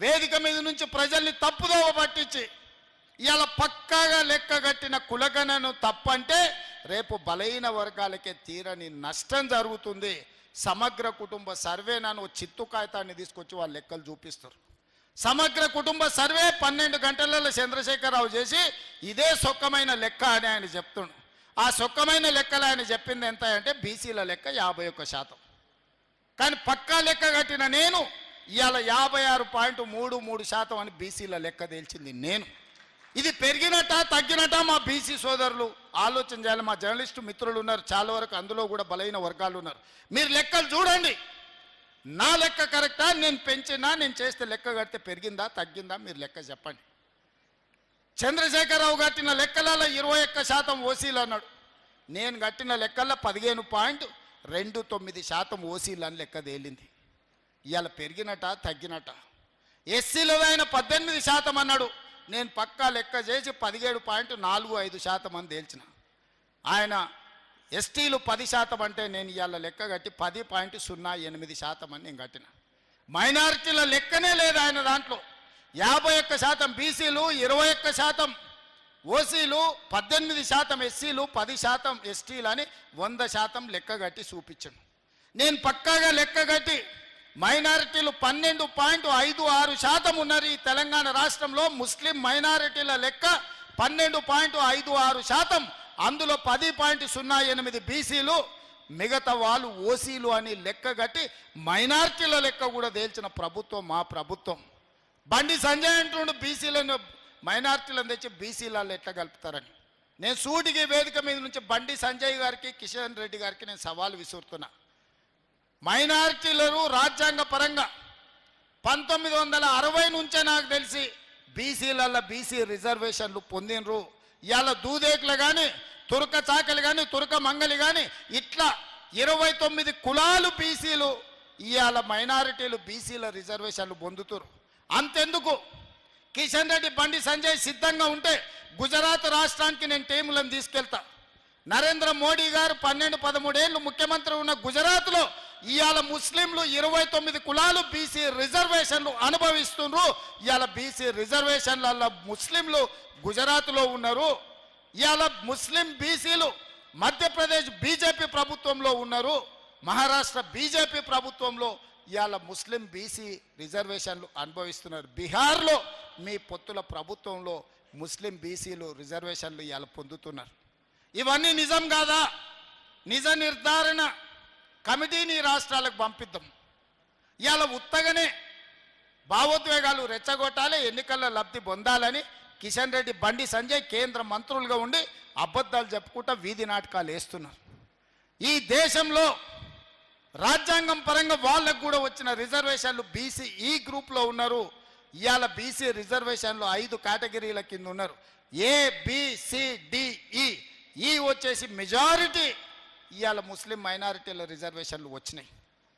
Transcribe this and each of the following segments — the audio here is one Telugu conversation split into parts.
వేదిక మీద నుంచి ప్రజల్ని తప్పుదోవ పట్టించి ఇవాళ పక్కాగా లెక్కగట్టిన కులగణను తప్పంటే రేపు బలహీన వర్గాలకే తీరని నష్టం జరుగుతుంది. సమగ్ర కుటుంబ సర్వే నన్ను చిత్తు కాగితాన్ని తీసుకొచ్చి వాళ్ళు లెక్కలు చూపిస్తారు. సమగ్ర కుటుంబ సర్వే 12 గంటలలో చంద్రశేఖరరావు చేసి ఇదే సొక్కమైన లెక్క అని ఆయన చెప్తుండు. ఆ సొక్కమైన లెక్కలు ఆయన చెప్పింది ఎంత అంటే బీసీల లెక్క 51%. కానీ పక్కా లెక్క కట్టిన నేను ఇవాళ 56.33% అని బీసీల లెక్క తేల్చింది నేను. ఇది పెరిగినట్ట తగ్గినట్ట మా బీసీ సోదరులు ఆలోచన చేయాలి. మా జర్నలిస్టు మిత్రులు ఉన్నారు చాలా వరకు, అందులో కూడా బలైన వర్గాలు ఉన్నారు. మీరు లెక్కలు చూడండి, నా లెక్క కరెక్టా, నేను పెంచినా నేను చేస్తే లెక్క కడితే పెరిగిందా తగ్గిందా మీరు లెక్క చెప్పండి. చంద్రశేఖరరావు కట్టిన లెక్కలలో 21% ఓసీలు అన్నాడు. నేను కట్టిన లెక్కల్లో 15.29% ఓసీలు అని లెక్క తేలింది. ఇవాళ పెరిగినట తగ్గినట. ఎస్సీలో ఆయన 18% అన్నాడు. నేను పక్కా లెక్క చేసి 17.45% అని తేల్చిన. ఆయన ఎస్టీలు 10% అంటే నేను ఇవాళ లెక్క కట్టి 10.08% అని నేను కట్టిన. మైనారిటీల లెక్కనే లేదు ఆయన దాంట్లో. 51% బీసీలు, 21% ఓసీలు, 18% ఎస్సీలు, 10% ఎస్టీలు అని 100% లెక్క కట్టి చూపించాను. నేను పక్కాగా లెక్క కట్టి మైనారిటీలు 12.56% ఉన్నారు ఈ తెలంగాణ రాష్ట్రంలో. ముస్లిం మైనారిటీల లెక్క 12.56%, అందులో 10.08 బీసీలు, మిగతా వాళ్ళు ఓసీలు అని లెక్క కట్టి మైనారిటీల లెక్క కూడా తేల్చిన ప్రభుత్వం మా ప్రభుత్వం. బండి సంజయ్ అంటుండు బీసీలను మైనారిటీలను తెచ్చి బీసీలలో ఎట్లా కలుపుతారని. నేను సూటికి వేదిక మీద నుంచి బండి సంజయ్ గారికి, కిషన్ రెడ్డి గారికి నేను సవాలు విసురుతున్నా. మైనారిటీలను రాజ్యాంగ పరంగా 1960 నుంచే నాకు తెలిసి బీసీలలో బీసీ రిజర్వేషన్లు పొందినరు. ఇవాళ దూదేకులు కానీ, తురక చాకలి కానీ, తురక మంగలి కానీ ఇట్లా 29 కులాలు బీసీలు ఇవాళ మైనారిటీలు బీసీల రిజర్వేషన్లు పొందుతారు. అంతెందుకు, కిషన్ రెడ్డి బండి సంజయ్ సిద్ధంగా ఉంటే గుజరాత్ రాష్ట్రానికి నేను టీములను తీసుకెళ్తా. నరేంద్ర మోడీ గారు 12-13 ఏళ్ళు ముఖ్యమంత్రి ఉన్న గుజరాత్లో ఇవాళ ముస్లింలు 29 కులాలు బీసీ రిజర్వేషన్లు అనుభవిస్తున్నారు. ఇవాళ బీసీ రిజర్వేషన్లలో ముస్లింలు గుజరాత్లో ఉన్నారు. ఇవాళ ముస్లిం బీసీలు మధ్యప్రదేశ్ బీజేపీ ప్రభుత్వంలో ఉన్నారు. మహారాష్ట్ర బీజేపీ ప్రభుత్వంలో ఇవాళ ముస్లిం బీసీ రిజర్వేషన్లు అనుభవిస్తున్నారు. బీహార్లో మీ పొత్తుల ప్రభుత్వంలో ముస్లిం బీసీలు రిజర్వేషన్లు ఇవాళ పొందుతున్నారు. ఇవన్నీ నిజం కాదా? నిజ నిర్ధారణ కమిటీని రాష్ట్రాలకు పంపిద్దాం. ఇవాళ ఉత్తగానే భావోద్వేగాలు రెచ్చగొట్టాలి, ఎన్నికల్లో లబ్ధి పొందాలని కిషన్ రెడ్డి బండి సంజయ్ కేంద్ర మంత్రులుగా ఉండి అబద్ధాలు చెప్పుకుంటా వీధి నాటకాలు వేస్తున్నారు. ఈ దేశంలో రాజ్యాంగం పరంగా వాళ్ళకు కూడా వచ్చిన రిజర్వేషన్లు బీసీ ఈ గ్రూప్లో ఉన్నారు. ఇవాళ బీసీ రిజర్వేషన్లు 5 కేటగిరీల కింద ఉన్నారు. ఏ, బి, సి, డి, ఈ వచ్చేసి మెజారిటీ ఇవాళ ముస్లిం మైనారిటీల రిజర్వేషన్లు వచ్చినాయి.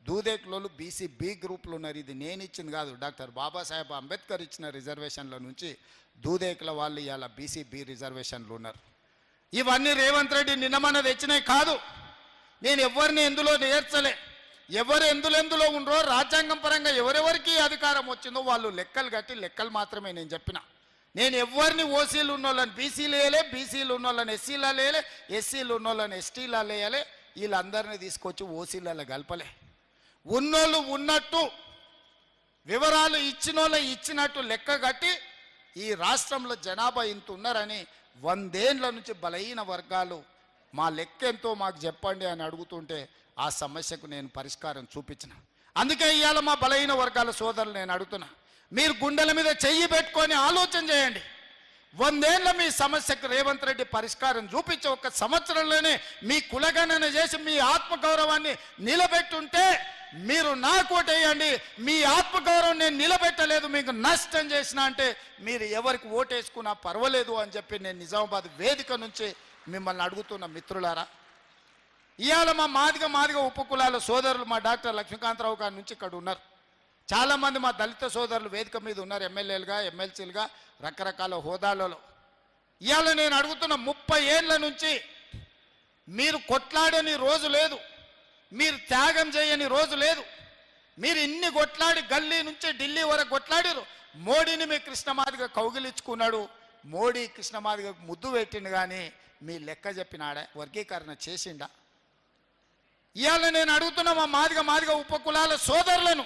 దూదేకులోళ్ళు బీసీ బి గ్రూప్లు ఉన్నారు. ఇది నేను ఇచ్చింది కాదు, డాక్టర్ బాబాసాహెబ్ అంబేద్కర్ ఇచ్చిన రిజర్వేషన్ల నుంచి దూదేకుల వాళ్ళు ఇవాళ బీసీ బి రిజర్వేషన్లు ఉన్నారు. ఇవన్నీ రేవంత్ రెడ్డి నిన్నమన్న తెచ్చినాయి కాదు. నేను ఎవరిని ఎందులో నేర్చలే. ఎవరు ఎందులో ఉండరో రాజ్యాంగం పరంగా ఎవరెవరికి అధికారం వచ్చిందో వాళ్ళు లెక్కలు కట్టి లెక్కలు మాత్రమే నేను చెప్పిన. నేను ఎవరిని ఓసీలు ఉన్నోళ్ళని బీసీలు వేయలే, బీసీలు ఉన్నోళ్ళని ఎస్సీలలో వేయలే, ఎస్సీలు ఉన్నోళ్ళని ఎస్టీలలో వేయాలి. వీళ్ళందరినీ తీసుకొచ్చి ఓసీలలో కలపలే. ఉన్నోళ్ళు ఉన్నట్టు వివరాలు ఇచ్చినోళ్ళు ఇచ్చినట్టు లెక్క కట్టి ఈ రాష్ట్రంలో జనాభా ఇంత ఉన్నారని 100 ఏళ్ల నుంచి బలహీన వర్గాలు మా లెక్క ఎంతో మాకు చెప్పండి అని అడుగుతుంటే ఆ సమస్యకు నేను పరిష్కారం చూపించిన. అందుకే ఇవాళ మా బలహీన వర్గాల సోదరులు నేను అడుగుతున్నా, మీరు గుండెల మీద చెయ్యి పెట్టుకొని ఆలోచన చేయండి. 100 ఏళ్ళ మీ సమస్యకు రేవంత్ రెడ్డి పరిష్కారం చూపించి 1 సంవత్సరంలోనే మీ కులగణన చేసి మీ ఆత్మగౌరవాన్ని నిలబెట్టుంటే మీరు నాకు ఓటేయండి. మీ ఆత్మగౌరవం నేను నిలబెట్టలేదు, మీకు నష్టం చేసిన అంటే మీరు ఎవరికి ఓటేసుకున్నా పర్వాలేదు అని చెప్పి నేను నిజామాబాద్ వేదిక నుంచి మిమ్మల్ని అడుగుతున్న మిత్రులారా. ఇవాళ మా మాదిగ ఉపకులాల సోదరులు మా డాక్టర్ లక్ష్మీకాంతరావు గారి నుంచి ఇక్కడ ఉన్నారు. చాలామంది మా దళిత సోదరులు వేదిక మీద ఉన్నారు, ఎమ్మెల్యేలుగా, ఎమ్మెల్సీలుగా, రకరకాల హోదాలలో. ఇవాళ నేను అడుగుతున్న 30 ఏళ్ల నుంచి మీరు కొట్లాడని రోజు లేదు, మీరు త్యాగం చేయని రోజు లేదు. మీరు ఇన్ని కొట్లాడి గల్లీ నుంచి ఢిల్లీ వరకు కొట్లాడిరు. మోడీని మీ కృష్ణమాదిగ కౌగిలించుకున్నాడు, మోడీ కృష్ణమాదిగ ముద్దు పెట్టిండు, కానీ మీ లెక్క చెప్పినాడే వర్గీకరణ చేసిండా? ఇవాళ నేను అడుగుతున్నా మా మాదిగ ఉపకులాల సోదరులను,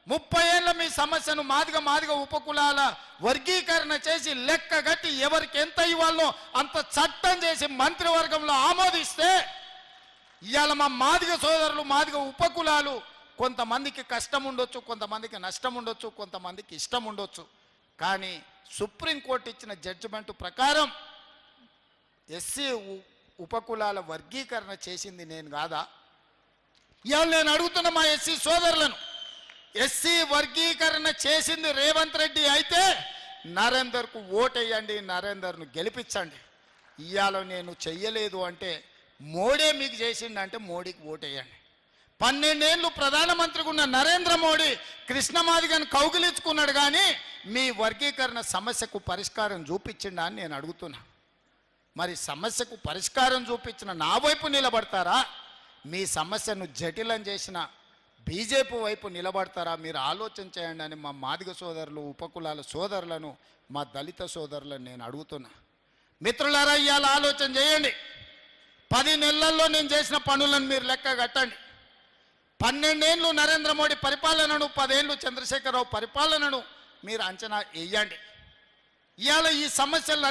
30 ఏళ్ళ మీ సమస్యను మాదిగ ఉపకులాల వర్గీకరణ చేసి లెక్క గట్టి ఎవరికి ఎంత ఇవ్వాలో అంత చట్టం చేసి మంత్రివర్గంలో ఆమోదిస్తే ఇవాళ మా మాదిగ సోదరులు మాదిగ ఉపకులాలు కొంతమందికి కష్టం ఉండొచ్చు, కొంతమందికి నష్టం ఉండొచ్చు, కొంతమందికి ఇష్టం ఉండొచ్చు, కానీ సుప్రీంకోర్టు ఇచ్చిన జడ్జిమెంట్ ప్రకారం ఎస్సీ ఉపకులాల వర్గీకరణ చేసింది నేను కాదా? ఇవాళ నేను అడుగుతున్న మా ఎస్సీ సోదరులను, ఎస్సీ వర్గీకరణ చేసింది రేవంత్ రెడ్డి అయితే నరేందర్కు ఓటేయండి, నరేందర్ను గెలిపించండి. ఇవాళ నేను చెయ్యలేదు అంటే మోడీ మీకు చేసిండంటే మోడీకి ఓటేయండి. 12 ఏళ్ళు ప్రధానమంత్రిగా ఉన్న నరేంద్ర మోడీ కృష్ణమాదిగను కౌగిలించుకున్నాడు, కానీ మీ వర్గీకరణ సమస్యకు పరిష్కారం చూపించిండా అని నేను అడుగుతున్నా. మరి సమస్యకు పరిష్కారం చూపించిన నా వైపు నిలబడతారా, మీ సమస్యను జటిలం చేసిన బీజేపీ వైపు నిలబడతారా? మీరు ఆలోచన చేయండి అని మా మాదిగ సోదరులు, ఉపకులాల సోదరులను, మా దళిత సోదరులను నేను అడుగుతున్నా. మిత్రులారా, ఇవాళ ఆలోచన చేయండి. 10 నెలల్లో నేను చేసిన పనులను మీరు లెక్క కట్టండి. 12 ఏళ్ళు నరేంద్ర మోడీ పరిపాలనను, 10 ఏళ్ళు చంద్రశేఖరరావు పరిపాలనను మీరు అంచనా వేయండి. ఇవాళ ఈ సమస్యలు